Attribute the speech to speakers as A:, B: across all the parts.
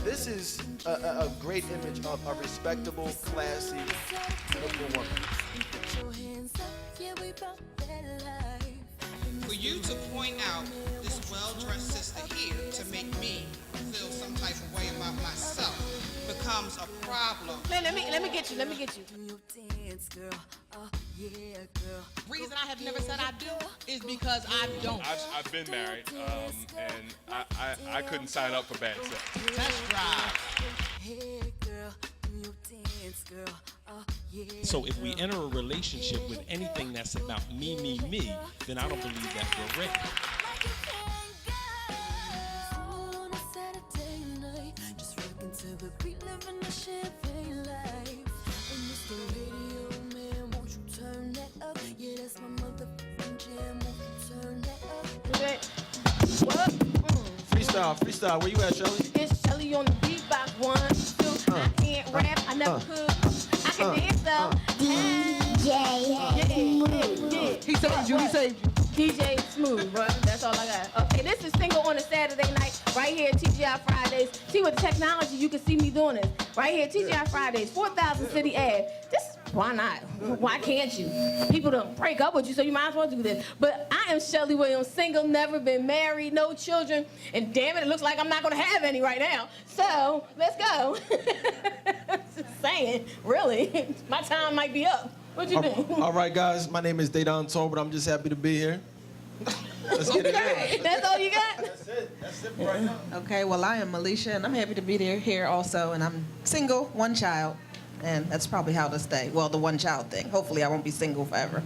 A: This is a great image of a respectable, classy, beautiful woman.
B: For you to point out this well-dressed sister here to make me feel some type of way about myself becomes a problem.
C: Man, let me get you. Let me get you.
B: Reason I have never said I do is because I don't.
D: I've been married, and I couldn't sign up for bad sex.
B: Test drive.
E: So if we enter a relationship with anything that's about me, then I don't believe that we're ready.
A: Freestyle. Where you at, Shelly?
C: It's Shelly on the beatbox. 1, 2. I can't rap. I never could. I can dance though. Yeah.
B: He saved you.
C: DJ Smooth, bro. That's all I got. Okay, this is single on a Saturday night, right here at TGI Fridays. See, with the technology, you can see me doing this. Right here at TGI Fridays, 4000 City Ave. Why not? Why can't you? People don't break up with you, so you might as well do this. But I am Shelly Williams, single, never been married, no children, and damn it looks like I'm not gonna have any right now. So, let's go. Just saying, really, my time might be up. What you think?
A: All right, guys, my name is Dedan Tolbert. I'm just happy to be here. Let's get it in.
C: That's all you got?
A: That's it right now.
F: Okay, well, I am Alicia, and I'm happy to be here also, and I'm single, one child, and that's probably how to stay. Well, the one child thing. Hopefully, I won't be single forever.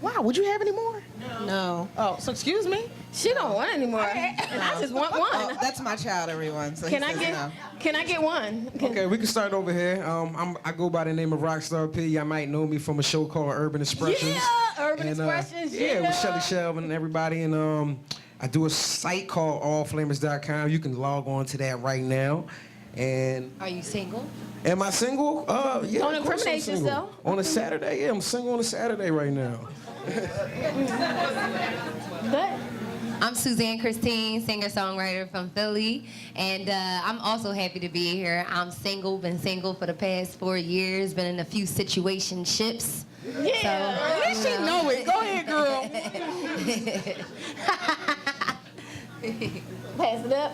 B: Wow, would you have any more?
F: No.
B: Oh, so excuse me?
C: She don't want any more. And I just want one.
F: Oh, that's my child, everyone. So
C: Can
F: he
C: I
F: says
C: get?
F: no.
C: Can I get one?
G: Okay, we can start over here. I go by the name of Rockstar P. Y'all might know me from a show called Urban Expressions.
C: Yeah, Urban Expressions.
G: Yeah, with Shelly Shelvin and everybody. And I do a site called allflamers.com. You can log on to that right now. And
C: Are you single?
G: am I single? Yeah.
C: Don't
G: of course I'm
C: incriminate
G: single.
C: yourself.
G: On a Saturday? Yeah, I'm single on a Saturday right now.
C: But
H: I'm Suzanne Christine, singer-songwriter from Philly, and I'm also happy to be here. I'm single, been single for the past 4 years, been in a few situationships.
C: yeah,
H: So,
B: At least she know it. Go ahead, girl.
C: pass it up.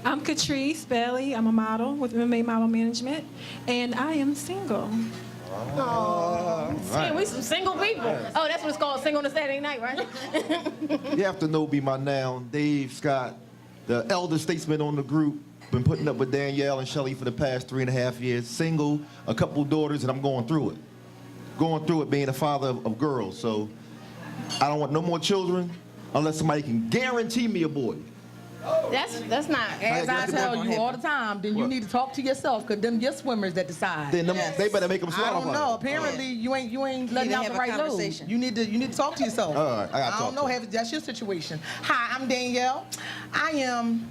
I: I'm Catrice Bailey. I'm a model with MMA Model Management, and I am single.
C: Oh, right. We some single people. Oh, that's what it's called, single on a Saturday night, right?
J: You have to know me by now. Dave Scott, the elder statesman on the group, been putting up with Danielle and Shelly for the past 3.5 years. Single, a couple daughters, and I'm going through it. Going through it being a father of girls. So I don't want no more children unless somebody can guarantee me a boy.
C: That's not.
B: As I tell you all the time, then you need to talk to yourself, because them your swimmers that decide.
J: Then they better make them swallow.
B: I don't know. Apparently, you ain't letting out the right load. You need to talk to yourself.
J: All right, I
B: don't know. That's your situation. Hi, I'm Danielle. I am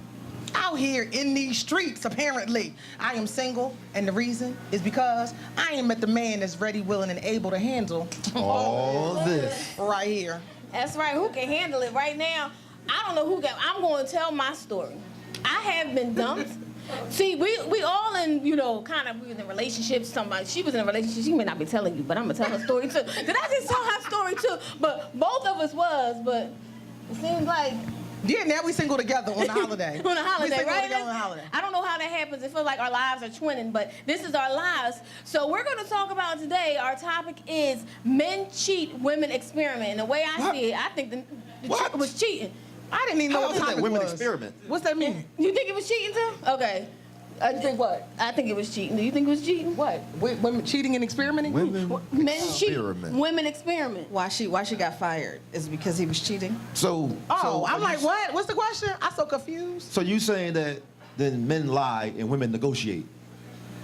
B: out here in these streets. Apparently, I am single, and the reason is because I ain't met the man that's ready, willing, and able to handle
J: all this
B: right here.
C: That's right. Who can handle it right now? I don't know who can. I'm going to tell my story. I have been dumped. See, we all in, we was in relationships. Somebody, she was in a relationship. She may not be telling you, but I'm going to tell her story too. Did I just tell her story too? But both of us was, but it seems like.
B: Yeah, now we single together on the holiday.
C: On the holiday,
B: we single
C: right?
B: together on the holiday.
C: I don't know how that happens. It feels like our lives are twinning, but this is our lives. So we're going to talk about today, our topic is men cheat, women experiment. And the way I see it, I think the chick was cheating.
B: I didn't even know what topic
J: women
B: was.
J: experiment?
B: What's that mean?
C: You think it was cheating too? Okay.
B: You think what?
C: I think it was cheating. Do you think it was cheating?
B: What? Women cheating and experimenting?
C: Men cheat. Women experiment.
F: Why she got fired? Is it because he was cheating?
B: I'm like, what? What's the question? I'm so confused.
J: So you saying that then men lie and women negotiate?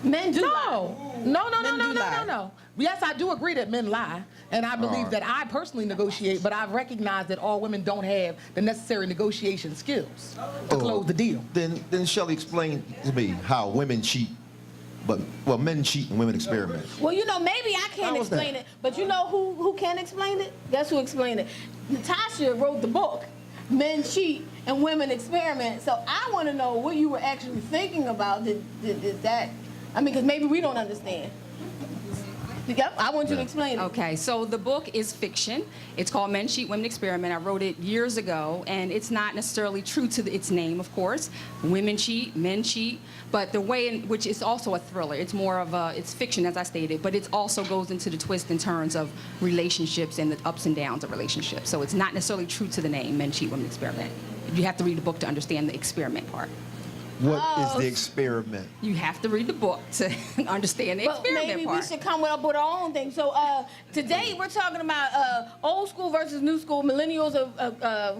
C: Men do
B: lie.
F: lie.
B: No. Yes, I do agree that men lie, and I believe that I personally negotiate, but I recognize that all women don't have the necessary negotiation skills to close the deal.
J: Then Shelly, explain to me how women cheat, but men cheat and women experiment.
C: Well, maybe I can't explain it, but you know who can explain it? Guess who explained it? Natosha wrote the book. men cheat and women experiment. So I want to know what you were actually thinking about. Did that? I mean, because maybe we don't understand. Yep, I want you to explain it.
K: Okay, so the book is fiction. It's called Men Cheat, Women Experiment. I wrote it years ago, and it's not necessarily true to its name, of course. Women cheat, men cheat, but the way in which it's also a thriller. It's more of it's fiction, as I stated, but it also goes into the twists and turns of relationships and the ups and downs of relationships. So it's not necessarily true to the name, Men Cheat, Women Experiment. You have to read the book to understand the experiment part.
J: What is the experiment?
K: You have to read the book to understand the
C: But
K: experiment
C: maybe
K: part.
C: we should come up with our own thing. So today we're talking about old school versus new school, millennials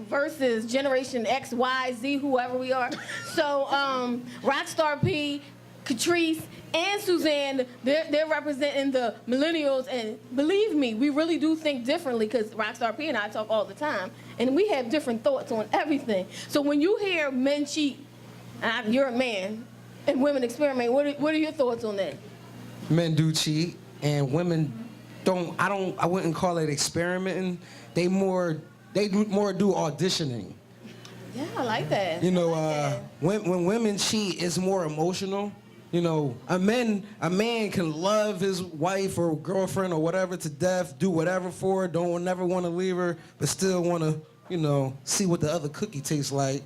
C: versus Generation X, Y, Z, whoever we are. So Rockstar P, Catrice, and Suzanne, they're representing the millennials. And believe me, we really do think differently because Rockstar P and I talk all the time. And we have different thoughts on everything. So when you hear men cheat, you're a man, and women experiment. What are your thoughts on that?
G: Men do cheat, and women don't. I wouldn't call it experimenting. They more do auditioning.
C: Yeah, I like that.
G: You know,
C: I like
G: when women cheat, it's more emotional. You know, a man can love his wife or girlfriend or whatever to death, do whatever for her, don't never want to leave her, but still want to, you know, see what the other cookie tastes like.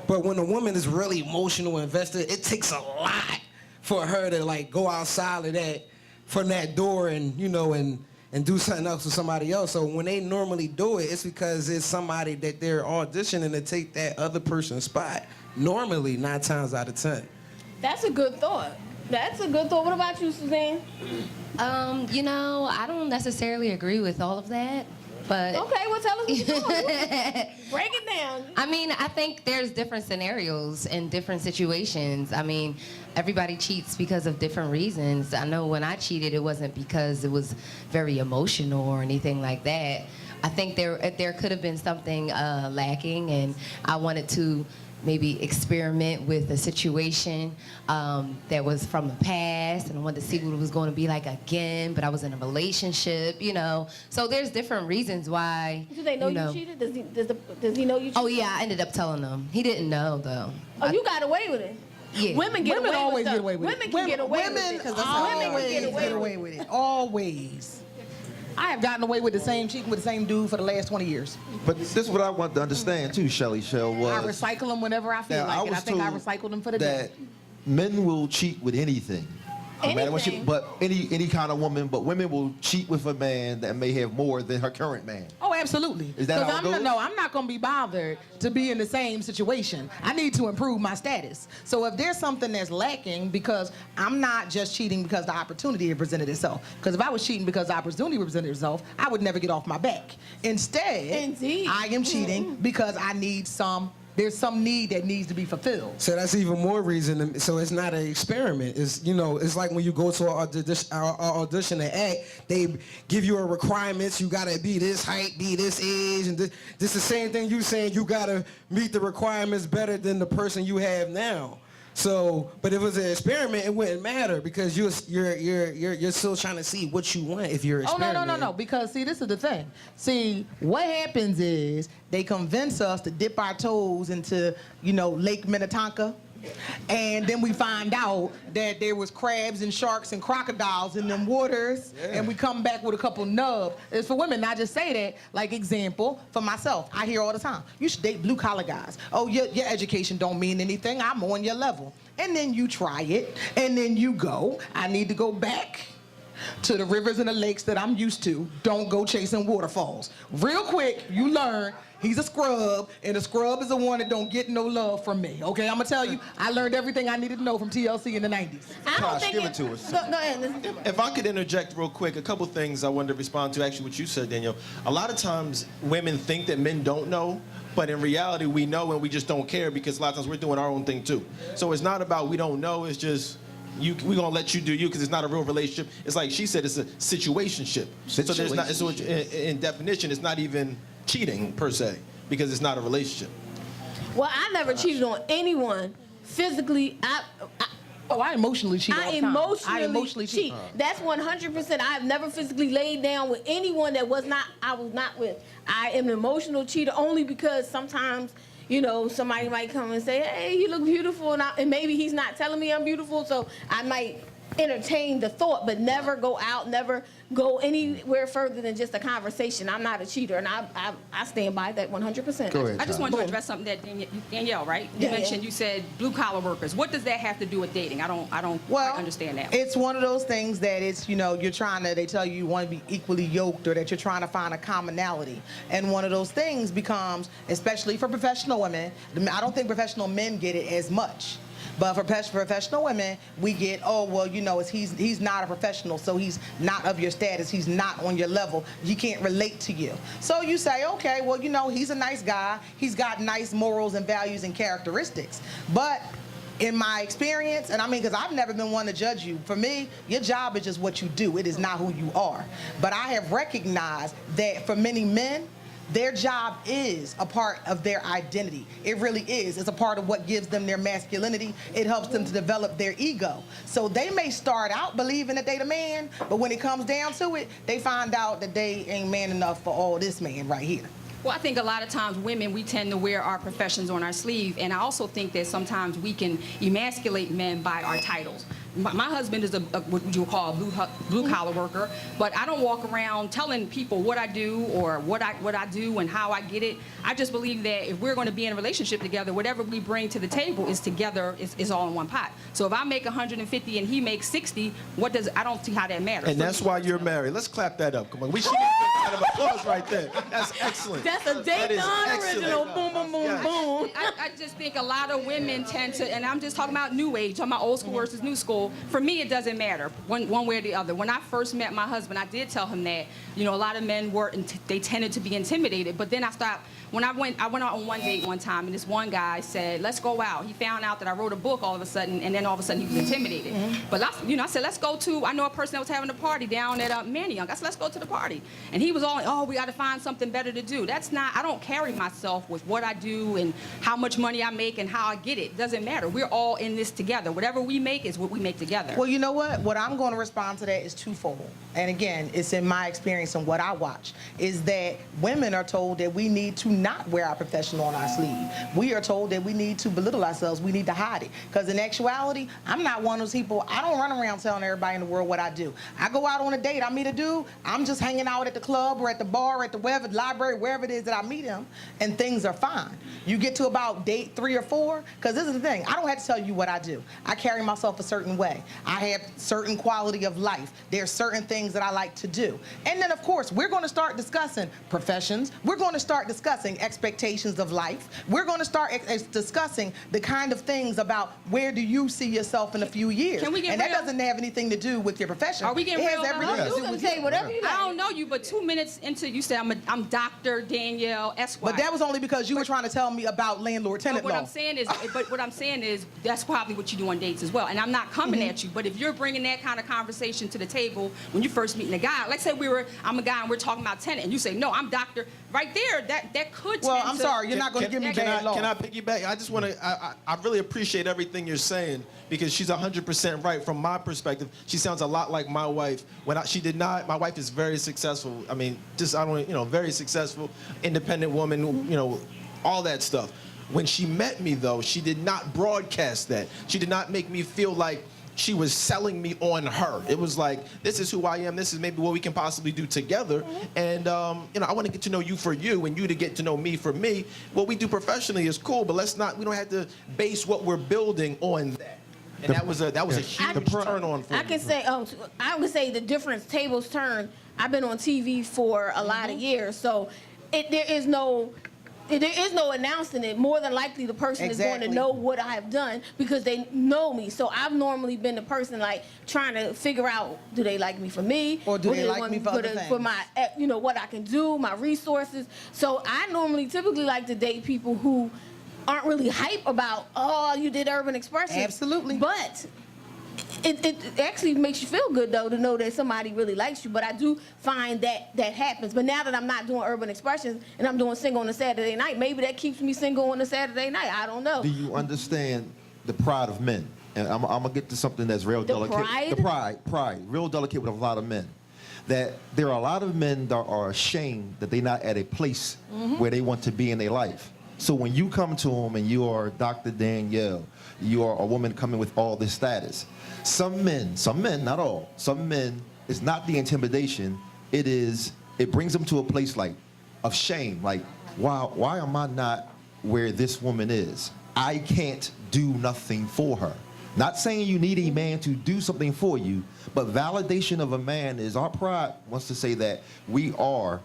G: But when a woman is really emotional and invested, it takes a lot for her to like go outside of that, from that door and, you know, and do something else with somebody else. So when they normally do it, it's because it's somebody that they're auditioning to take that other person's spot. Normally, 9 times out of 10.
C: That's a good thought. That's a good thought. What about you, Suzanne?
H: You know, I don't necessarily agree with all of that. But
C: okay, well, tell us what you're doing. Break it down.
H: I mean, I think there's different scenarios and different situations. I mean, everybody cheats because of different reasons. I know when I cheated, it wasn't because it was very emotional or anything like that. I think there could have been something lacking, and I wanted to maybe experiment with a situation that was from the past, and I wanted to see what it was going to be like again, but I was in a relationship, you know. So there's different reasons why.
C: Do they know you cheated? Does he know you cheated?
H: Oh, yeah, I ended up telling him. He didn't know, though.
C: Oh, you got away with it?
H: Yeah.
C: Women
B: Always get away with it.
C: Women can get away with it.
B: Women always get away with it. Always. I have gotten away with the same cheating with the same dude for the last 20 years.
J: But this is what I want to understand too, Shelly Shell, was
B: I recycle them whenever I feel like it. I think I recycle them for the day.
J: Men will cheat with anything. No matter what
C: Anything.
J: but any kind of woman, but women will cheat with a man that may have more than her current man.
B: Oh, absolutely.
J: Is that how it goes?
B: No, I'm not going to be bothered to be in the same situation. I need to improve my status. So if there's something that's lacking, because I'm not just cheating because the opportunity presented itself. Because if I was cheating because the opportunity presented itself, I would never get off my back. Instead,
C: Indeed.
B: I am cheating because I need there's some need that needs to be fulfilled.
G: So that's even more reason. So it's not an experiment. It's, you know, it's like when you go to an audition to act, they give you a requirements. You gotta be this height, be this age, and this the same thing you saying. You gotta meet the requirements better than the person you have now. So, but if it was an experiment, it wouldn't matter because you're still trying to see what you want if you're experimenting.
B: No. Because see, this is the thing. See, what happens is they convince us to dip our toes into, you know, Lake Minnetonka. And then we find out that there was crabs and sharks and crocodiles in them waters, and we come back with a couple nubs. It's for women. I just say that, like example, for myself. I hear all the time, you should date blue-collar guys. Oh, your education don't mean anything. I'm on your level. And then you try it, and then you go, I need to go back to the rivers and the lakes that I'm used to. Don't go chasing waterfalls. Real quick, you learn he's a scrub, and a scrub is the one that don't get no love from me. Okay, I'm gonna tell you, I learned everything I needed to know from TLC in the 90s.
J: Tosh, give it to us.
C: Go ahead.
L: If I could interject real quick, a couple things I wanted to respond to, actually what you said, Danielle. A lot of times women think that men don't know, but in reality we know and we just don't care because a lot of times we're doing our own thing too. So it's not about we don't know, it's just we're gonna let you do you because it's not a real relationship. It's like she said, it's a situationship. So there's not. So in definition, it's not even cheating per se because it's not a relationship.
C: Well, I never cheated on anyone physically.
B: Oh, I emotionally cheat all
C: I
B: the time.
C: emotionally cheat. That's 100%. I've never physically laid down with anyone that I was not with. I am an emotional cheater only because sometimes, you know, somebody might come and say, hey, you look beautiful, and maybe he's not telling me I'm beautiful, so I might entertain the thought, but never go out, never go anywhere further than just a conversation. I'm not a cheater, and I stand by that 100%.
J: Go ahead,
K: I just
J: John.
K: wanted to address something that Danielle, right? You mentioned, you said blue collar workers. What does that have to do with dating? I don't quite understand that.
B: It's one of those things that it's, you know, you're trying to, they tell you want to be equally yoked, or that you're trying to find a commonality. And one of those things becomes, especially for professional women, I don't think professional men get it as much. But for professional women, we get, oh, well, you know, he's not a professional, so he's not of your status, he's not on your level, he can't relate to you. So you say, okay, well, you know, he's a nice guy, he's got nice morals and values and characteristics. But in my experience, and I mean, because I've never been one to judge you, for me, your job is just what you do, it is not who you are. But I have recognized that for many men, their job is a part of their identity. It really is. It's a part of what gives them their masculinity. It helps them to develop their ego. So they may start out believing that they the man, but when it comes down to it, they find out that they ain't man enough for all this man right here.
K: Well, I think a lot of times women, we tend to wear our professions on our sleeve, and I also think that sometimes we can emasculate men by our titles. My husband is what you would call a blue collar worker, but I don't walk around telling people what I do or what I do and how I get it. I just believe that if we're going to be in a relationship together, whatever we bring to the table is together, is all in one pot. So if I make 150 and he makes 60, I don't see how that matters.
L: And that's why you're married. Let's clap that up. Come on. We should get a round of applause right there. That's excellent.
C: That's a Dayton original. Boom, boom, boom, boom.
K: I just think a lot of women tend to, and I'm just talking about new age, talking about old school versus new school. For me, it doesn't matter one way or the other. When I first met my husband, I did tell him that, you know, a lot of men they tended to be intimidated. But then I stopped. When I went out on one date one time, and this one guy said, let's go out. He found out that I wrote a book all of a sudden, and then all of a sudden he was intimidated. But I said, let's go to, I know a person that was having a party down at Manioc. I said, let's go to the party. And he was all, oh, we got to find something better to do. That's not, I don't carry myself with what I do and how much money I make and how I get it. It doesn't matter. We're all in this together. Whatever we make is what we make together.
B: Well, you know what? What I'm going to respond to that is twofold. And again, it's in my experience and what I watch, is that women are told that we need to not wear our professional on our sleeve. We are told that we need to belittle ourselves. We need to hide it. Because in actuality, I'm not one of those people, I don't run around telling everybody in the world what I do. I go out on a date, I meet a dude, I'm just hanging out at the club or at the bar or at the library, wherever it is that I meet him, and things are fine. You get to about date 3 or 4, because this is the thing, I don't have to tell you what I do. I carry myself a certain way. I have certain quality of life. There's certain things that I like to do. And then, of course, we're going to start discussing professions. We're going to start discussing expectations of life. We're going to start discussing the kind of things about where do you see yourself in a few years.
K: Can we get
B: and
K: real?
B: That doesn't have anything to do with your profession.
K: Are we getting real?
B: It has everything to do with
C: say whatever you like.
K: I don't know you, but 2 minutes into, you said I'm Dr. Danielle Esquire.
B: But that was only because you were trying to tell me about landlord-tenant law.
K: What I'm saying is that's probably what you do on dates as well. And I'm not coming at you, but if you're bringing that kind of conversation to the table when you first meeting a guy, like say I'm a guy and we're talking about tenant, and you say, no, I'm doctor, right there, that could
B: Well,
K: tend
B: I'm
K: to-
B: sorry, you're not going to give me bad law.
L: Can I piggyback? I just want to, I really appreciate everything you're saying, because she's 100% right from my perspective. She sounds a lot like my wife. My wife is very successful. I mean, very successful, independent woman, all that stuff. When she met me, though, she did not broadcast that. She did not make me feel like she was selling me on her. It was like, this is who I am, this is maybe what we can possibly do together. And I want to get to know you for you and you to get to know me for me. What we do professionally is cool, but we don't have to base what we're building on that. And that was a huge turn on for me.
C: I can say the difference, tables turn. I've been on TV for a lot of years, so there is no announcing it. More than likely, the person is going to know what I have done because they know me. So I've normally been the person like trying to figure out, do they like me for me,
B: or do they like me for other things?
C: For my, what I can do, my resources. So I typically like to date people who aren't really hype about, oh, you did Urban Expression.
B: Absolutely.
C: But it actually makes you feel good, though, to know that somebody really likes you. But I do find that happens. But now that I'm not doing Urban Expressions and I'm doing single on a Saturday night, maybe that keeps me single on a Saturday night. I don't know.
J: Do you understand the pride of men? and I'm gonna get to something that's real delicate.
C: pride?
J: The pride, real delicate with a lot of men. That there are a lot of men that are ashamed that they're not at a place where they want to be in their life. So when you come to them and you are Dr. Danielle, you are a woman coming with all this status. Some men, not all, some men, it's not the intimidation, it brings them to a place like of shame, like, wow, why am I not where this woman is? I can't do nothing for her. Not saying you need a man to do something for you, but validation of a man is, our pride wants to say that we are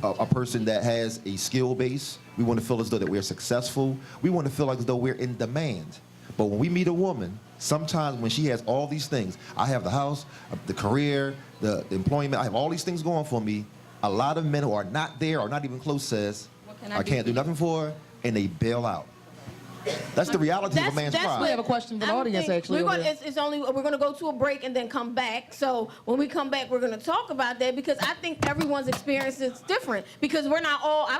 J: a person that has a skill base. We want to feel as though that we're successful. We want to feel as though we're in demand. But when we meet a woman, sometimes when she has all these things, I have the house, the career, the employment, I have all these things going for me, a lot of men who are not there or not even close says, I can't do nothing for her, and they bail out. That's the reality of a man's pride.
B: We have a question from the audience, actually.
C: We're going to go to a break and then come back. So when we come back, we're going to talk about that because I think everyone's experience is different. Because we're not all, I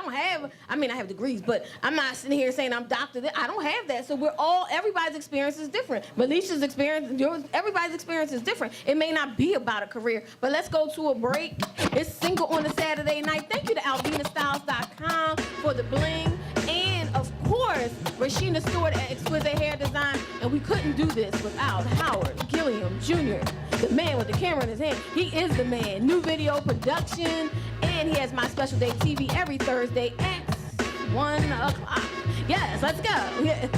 C: have degrees, but I'm not sitting here saying I'm doctor. I don't have that. So everybody's experience is different. Melisha's experience, everybody's experience is different. It may not be about a career, but let's go to a break. It's Single on a Saturday Night. Thank you to AlvinaStyles.com for the bling. And of course, Rashina Stewart at Exquisite Hair Design. And we couldn't do this without Howard Gilliam Jr., the man with the camera in his hand. He is the man. New video production. And he has My Special Day TV every Thursday at 1 o'clock. Yes, let's go. Yes.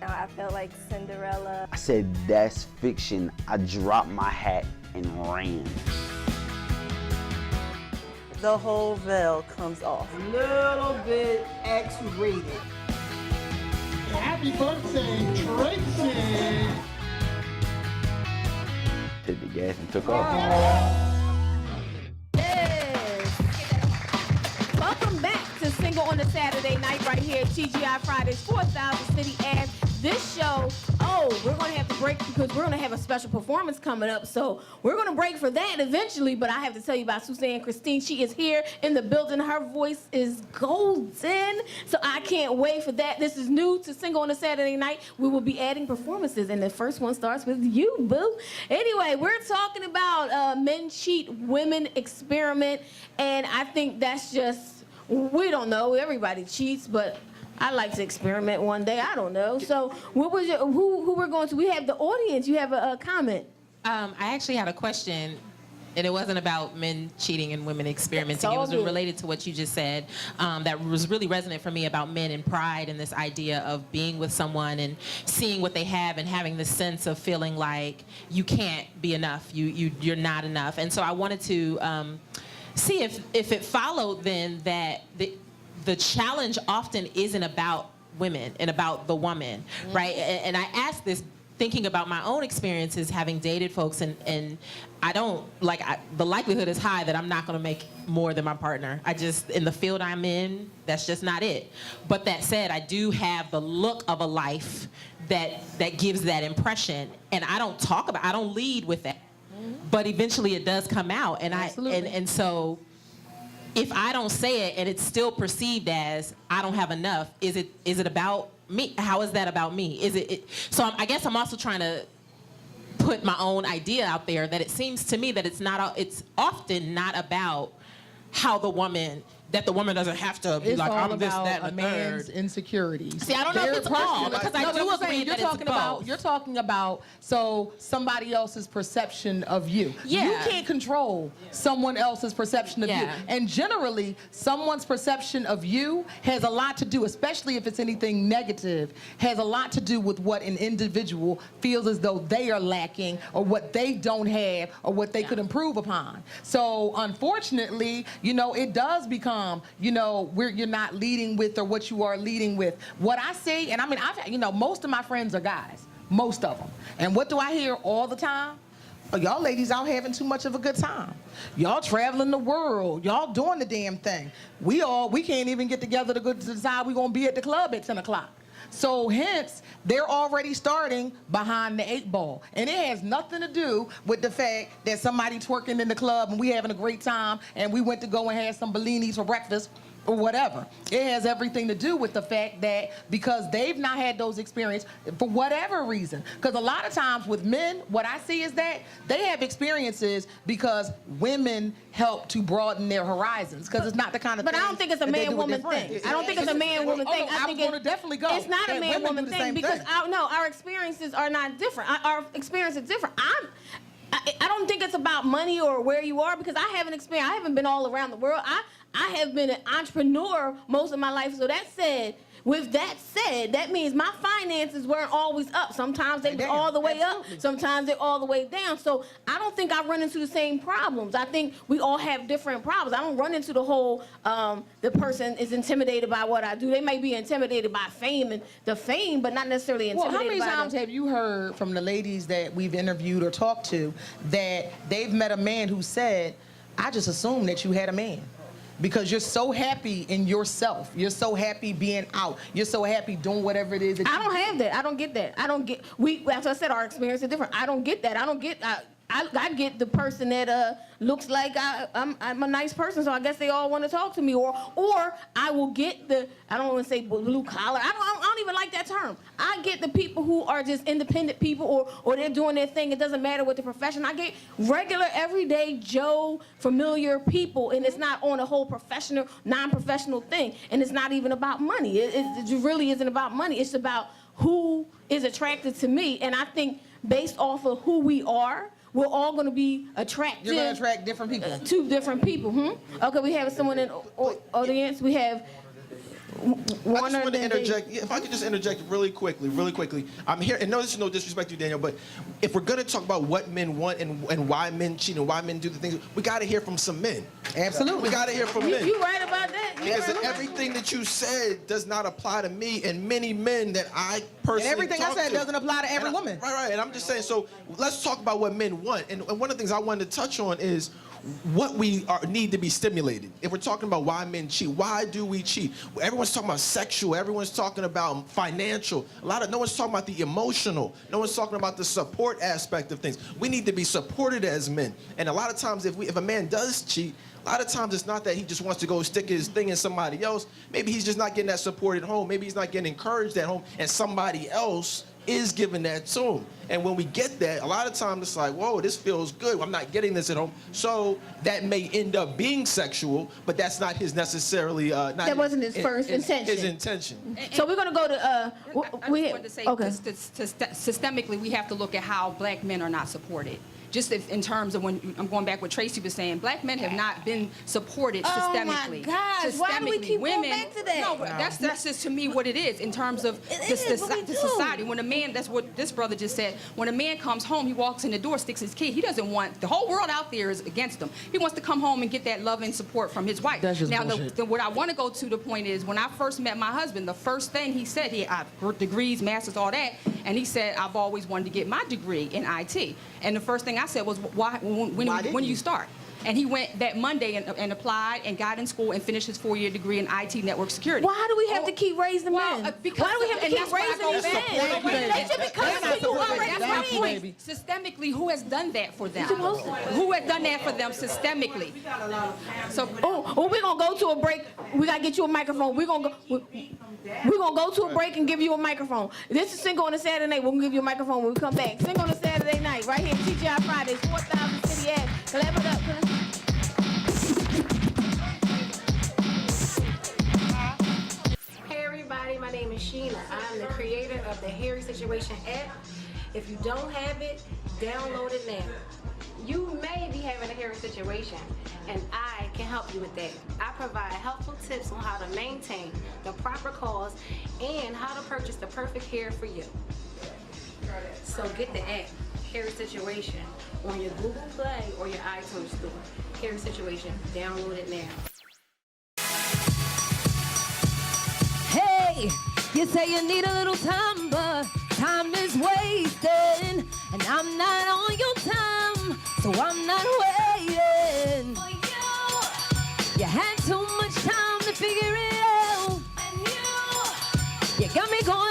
M: I felt like Cinderella.
N: I said, that's fiction. I dropped my hat and ran.
M: The whole veil comes off.
B: A little bit X-rated. Happy birthday, Tracy!
N: Hit the gas and took off.
C: Yes. Welcome back to Single on a Saturday Night right here at TGI Fridays, 4000 City Ave. This show, we're going to have to break because we're going to have a special performance coming up. So we're going to break for that eventually, but I have to tell you about Suzanne Christine. She is here in the building. Her voice is golden, so I can't wait for that. This is new to Single on a Saturday Night. We will be adding performances, and the first one starts with you, boo. Anyway, we're talking about men cheat, women experiment, and I think that's just, we don't know. Everybody cheats, but I'd like to experiment one day. I don't know. So what was who we're going to? We have the audience. You have a comment.
O: I actually had a question, and it wasn't about men cheating and women experimenting. It was related to what you just said. That was really resonant for me about men and pride and this idea of being with someone and seeing what they have and having this sense of feeling like you can't be enough. You're not enough. And so I wanted to see if it followed then that the challenge often isn't about women and about the woman, right? And I ask this thinking about my own experiences having dated folks, and I don't, the likelihood is high that I'm not gonna make more than my partner. In the field I'm in, that's just not it. But that said, I do have the look of a life that gives that impression, and I don't lead with that. But eventually it does come out, and so if I don't say it and it's still perceived as I don't have enough, is it about me? How is that about me? So I guess I'm also trying to put my own idea out there that it seems to me that it's often not about how the woman doesn't have to be like, I'm this, that, and the third.
B: Insecurities.
O: See, I don't know if it's all, because I do agree that it's both.
B: You're talking about somebody else's perception of you.
O: Yeah.
B: You can't control someone else's perception of you. And generally, someone's perception of you has a lot to do, especially if it's anything negative, has a lot to do with what an individual feels as though they are lacking or what they don't have or what they could improve upon. So unfortunately, it does become where you're not leading with or what you are leading with. What I see, and most of my friends are guys, most of them. And what do I hear all the time? Oh, y'all ladies out having too much of a good time. Y'all traveling the world. Y'all doing the damn thing. We can't even get together to decide we're gonna be at the club at 10 o'clock. So hence, they're already starting behind the 8 ball. And it has nothing to do with the fact that somebody twerking in the club and we having a great time and we went to go and have some Bellinis for breakfast or whatever. It has everything to do with the fact that because they've not had those experiences for whatever reason. Because a lot of times with men, what I see is that they have experiences because women help to broaden their horizons. Because it's not the kind of
C: But
B: thing
C: I don't think it's a
B: that they do with
C: man-woman
B: their
C: thing.
B: friends.
C: I don't think it's a man-woman thing.
B: I was going to definitely go.
C: It's not a
B: that women
C: man-woman
B: do the
C: thing
B: same
C: because our experiences are not different. Our experience is different. I don't think it's about money or where you are because I haven't experienced. I haven't been all around the world. I have been an entrepreneur most of my life. So with that said, that means my finances weren't always up. Sometimes they were all the way up. Sometimes they're all the way down. So I don't think I run into the same problems. I think we all have different problems. I don't run into the whole the person is intimidated by what I do. They may be intimidated by fame and the fame, but not necessarily intimidated by
B: how many times have you heard from the ladies that we've interviewed or talked to that they've met a man who said, I just assumed that you had a man? Because you're so happy in yourself. You're so happy being out. You're so happy doing whatever it is that
C: I don't have that. I don't get that. As I said, our experience is different. I don't get that. I get the person that looks like I'm a nice person, so I guess they all want to talk to me. Or I will get I don't want to say blue collar. I don't even like that term. I get the people who are just independent people or they're doing their thing. It doesn't matter what the profession. I get regular, everyday Joe, familiar people, and it's not on a whole professional, non-professional thing. And it's not even about money. It really isn't about money. It's about who is attracted to me. And I think based off of who we are, we're all going to be attracted.
B: You're going to attract different people.
C: To different people. Okay, we have someone in the audience. We have
L: I just want to interject. If I could just interject really quickly. I'm here, and no, this is no disrespect to you, Daniel, but if we're going to talk about what men want and why men cheat and why men do the things, we got to hear from some men.
B: Absolutely.
L: We got to hear from men.
C: You right about that.
L: Because everything that you said does not apply to me and many men that I personally
B: And everything I said doesn't apply to every woman.
L: Right. And I'm just saying, so let's talk about what men want. And one of the things I wanted to touch on is what we need to be stimulated. If we're talking about why men cheat, why do we cheat? Everyone's talking about sexual, everyone's talking about financial. No one's talking about the emotional. No one's talking about the support aspect of things. We need to be supported as men. And a lot of times if a man does cheat, a lot of times it's not that he just wants to go stick his thing in somebody else. Maybe he's just not getting that support at home. Maybe he's not getting encouraged at home, and somebody else is giving that to him. And when we get that, a lot of times it's like, whoa, this feels good. I'm not getting this at home. So that may end up being sexual, but that's not his necessarily.
C: That wasn't his first intention.
L: His intention.
C: So we're going to go to.
K: I just wanted to say, systemically, we have to look at how black men are not supported. Just in terms of when I'm going back what Tracy was saying, black men have not been supported systemically.
C: Oh my gosh! Why do we keep going back to that?
K: No, that's just to me what it is in terms of the society. When a man, that's what this brother just said. When a man comes home, he walks in the door, sticks his key. He doesn't want the whole world out there is against him. He wants to come home and get that love and support from his wife.
B: That's just
K: now,
B: bullshit.
K: what I want to go to the point is when I first met my husband, the first thing he said, I have degrees, masters, all that, and he said I've always wanted to get my degree in IT. And the first thing I said was, why? When you start? And he went that Monday and applied and got in school and finished his 4-year degree in IT network security.
C: Why do we have to keep raising men? Why do we have to keep raising these men? They should be coming to you already.
K: Systemically, who has done that for them? Who has done that for them systemically? So,
C: we're gonna go to a break. We gotta get you a microphone. We're gonna go to a break and give you a microphone. This is Single on a Saturday Night. We're gonna give you a microphone when we come back. Single on a Saturday Night, right here, TGI Fridays, 4,000 City Ave. Clap it up.
P: Hey everybody, my name is Sheena. I'm the creator of the Hairy Situation app. If you don't have it, download it now. You may be having a hairy situation, and I can help you with that. I provide helpful tips on how to maintain the proper cause and how to purchase the perfect hair for you. So get the app, Hairy Situation, on your Google Play or your iTunes store. Hairy Situation, download it now.
Q: Hey, you say you need a little time, but time is wasting, and I'm not on your time, so I'm not waiting for you. You had too much time to figure it out, and you got me going.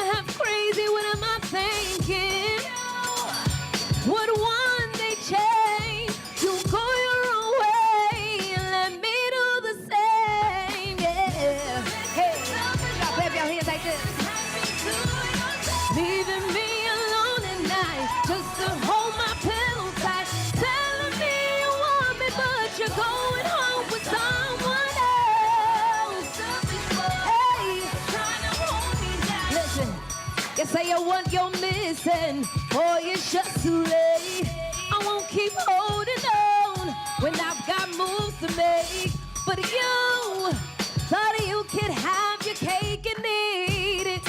Q: say what you're missing, boy, it's just too late. I won't keep holding on when I've got moves to make. But you thought you could have your cake and eat it.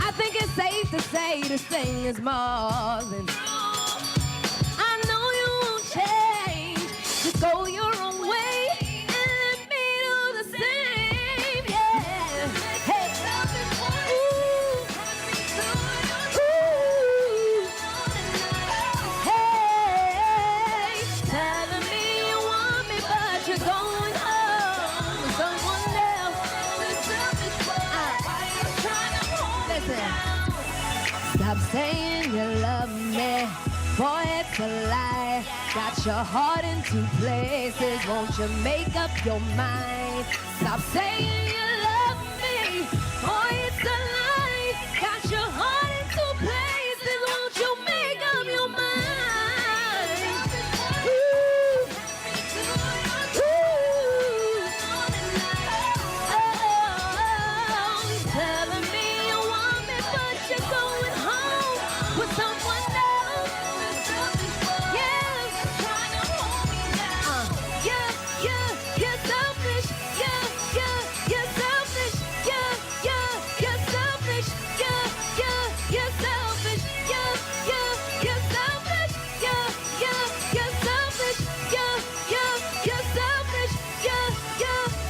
Q: I think it's safe to say this thing is more than true. I know you won't change. Just go your own way and let me do the same. Yeah. Hey. Ooh. Hey. Telling me you want me, but you're going home with someone else. Listen. Stop saying you love me, boy, it's a lie. Got your heart in two places, won't you make up your mind? Stop saying you love me, boy, it's a lie. Got your heart in two places, won't you make up your mind? Ooh. Ooh. Oh, you're telling me you want me, but you're going home with someone else. You're selfish. You're selfish. You're selfish. You're selfish. You're selfish. You're selfish.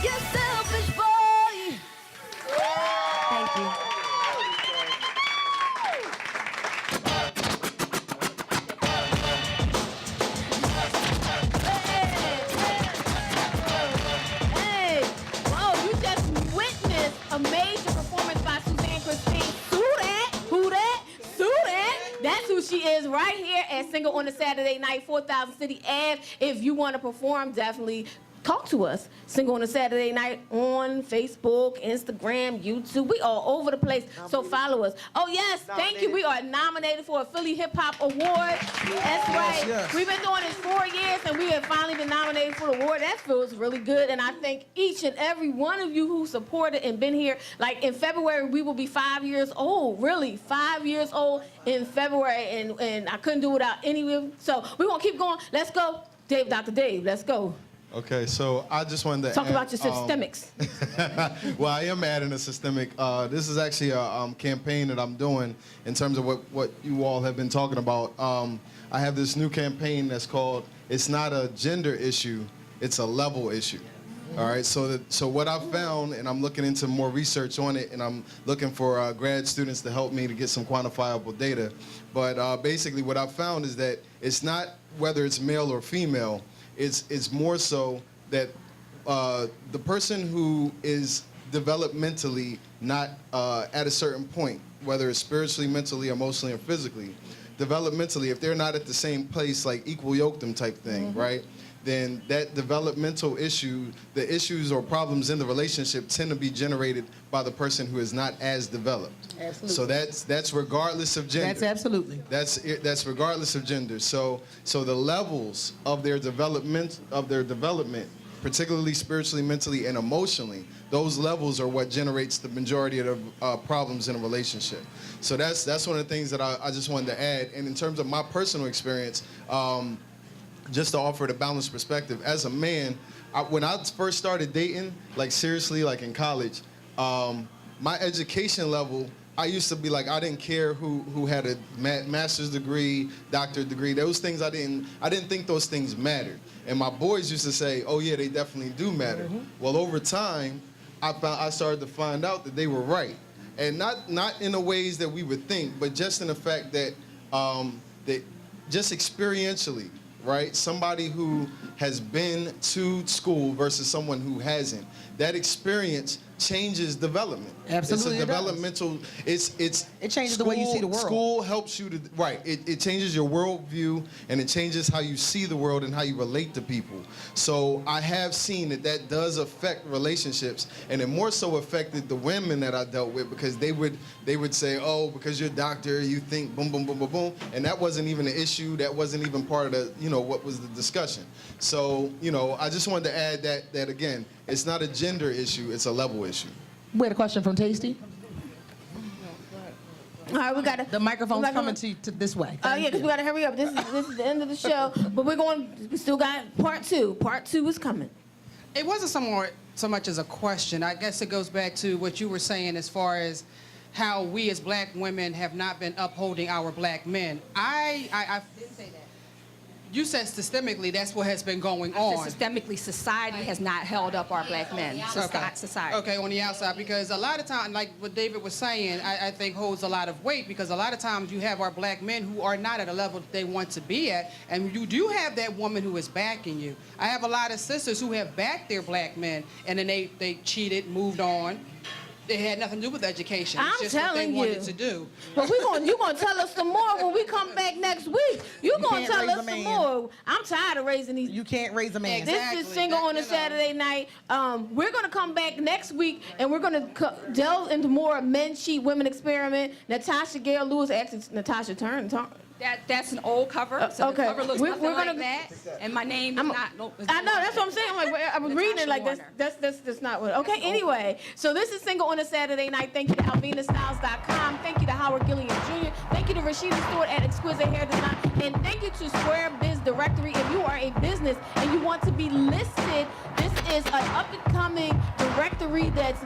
Q: You're selfish, boy. Thank you.
C: Hey, whoa, you just witnessed a major performance by Suzanne Christine. Sue that, who that, Sue that. That's who she is right here at Single on a Saturday Night, 4000 City Ave. If you want to perform, definitely talk to us. Single on a Saturday Night on Facebook, Instagram, YouTube. We all over the place, so follow us. Oh, yes, thank you. We are nominated for a Philly Hip Hop Award. That's right.
B: Yes.
C: We've been doing this 4 years, and we have finally been nominated for the award. That feels really good, and I thank each and every one of you who supported and been here. Like, in February, we will be 5 years old. Really, 5 years old in February, and I couldn't do without any of you. So we're going to keep going. Let's go. Dave, Dr. Dave, let's go.
R: Okay, so I just wanted to
C: Talk
R: add,
C: about your systemics.
R: well, I am adding a systemic. This is actually a campaign that I'm doing in terms of what you all have been talking about. I have this new campaign that's called "It's Not a Gender Issue, It's a Level Issue." All right, so what I've found, and I'm looking into more research on it, and I'm looking for grad students to help me to get some quantifiable data. But basically, what I've found is that it's not whether it's male or female. It's more so that the person who is developmentally not at a certain point, whether it's spiritually, mentally, emotionally, or physically, developmentally, if they're not at the same place, like equal yoke them type thing, right? Then that developmental issue, the issues or problems in the relationship tend to be generated by the person who is not as developed.
B: Absolutely.
R: So that's regardless of gender.
B: That's absolutely.
R: That's regardless of gender. So the levels of their development, particularly spiritually, mentally, and emotionally, those levels are what generates the majority of the problems in a relationship. So that's one of the things that I just wanted to add. And in terms of my personal experience, just to offer the balanced perspective, as a man, when I first started dating, like seriously, like in college, my education level, I used to be like, I didn't care who had a master's degree, doctorate degree. Those things I didn't think those things mattered. And my boys used to say, oh yeah, they definitely do matter. Well, over time, I started to find out that they were right. And not in the ways that we would think, but just in the fact that, that just experientially, right? Somebody who has been to school versus someone who hasn't. That experience changes development.
B: Absolutely,
R: it's a developmental. It
B: changes the way you see the world.
R: School helps you to It changes your worldview, and it changes how you see the world and how you relate to people. So I have seen that does affect relationships, and it more so affected the women that I dealt with, because they would say, oh, because you're a doctor, you think boom, boom, boom, boom, boom, and that wasn't even an issue. That wasn't even part of the what was the discussion. So I just wanted to add that again, it's not a gender issue, it's a level issue.
B: We had a question from Tasty.
C: All right, we got
B: The microphone's coming to this way.
C: Oh, yeah, because we got to hurry up. This is the end of the show. But we still got part two. Part two is coming.
S: It wasn't so much as a question. I guess it goes back to what you were saying as far as how we as black women have not been upholding our black men. I didn't say that. You said systemically that's what has been going on.
K: Systemically, society has not held up our black men. Society.
S: Okay, on the outside, because a lot of times, like what David was saying, I think holds a lot of weight, because a lot of times you have our black men who are not at a level that they want to be at, and you do have that woman who is backing you. I have a lot of sisters who have backed their black men, and then they cheated, moved on. It had nothing to do with education. It's just what they wanted to do.
C: But you're going to tell us some more when we come back next week. You're going to tell us some more. I'm tired of raising these.
B: You can't raise a man.
C: This is Single on a Saturday Night. We're going to come back next week, and we're going to delve into more Men Cheat, Women Experiment. Natasha Gail Lewis, actually, Natasha Turn.
K: That's an old cover. So
C: okay.
K: The cover looks nothing like that. And my name is not.
C: I know, that's what I'm saying. I was reading it like that's not what. Okay, anyway. So this is Single on a Saturday Night. Thank you to AlvinaStyles.com. Thank you to Howard Gilliam Jr. Thank you to Rashida Stewart at Exquisite Hair Design. And thank you to Square Biz Directory. If you are a business and you want to be listed, this is an up-and-coming directory that's,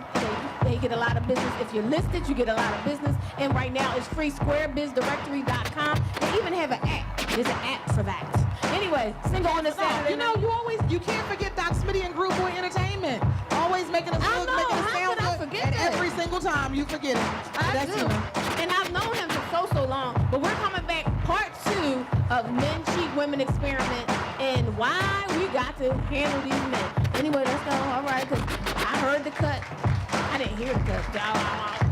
C: they get a lot of business. If you're listed, you get a lot of business. And right now it's free, squarebizdirectory.com. They even have an app. There's an app for that. Anyway, Single on a Saturday.
B: You know, you can't forget Doc Smitty and Group Boy Entertainment. Always making us look, making us sound good. And every single time you forget it.
C: I do. And I've known him for so long. But we're coming back part 2 of Men Cheat, Women Experiment and why we got to handle these men. Anyway, let's go. All right, because I heard the cut. I didn't hear the cut.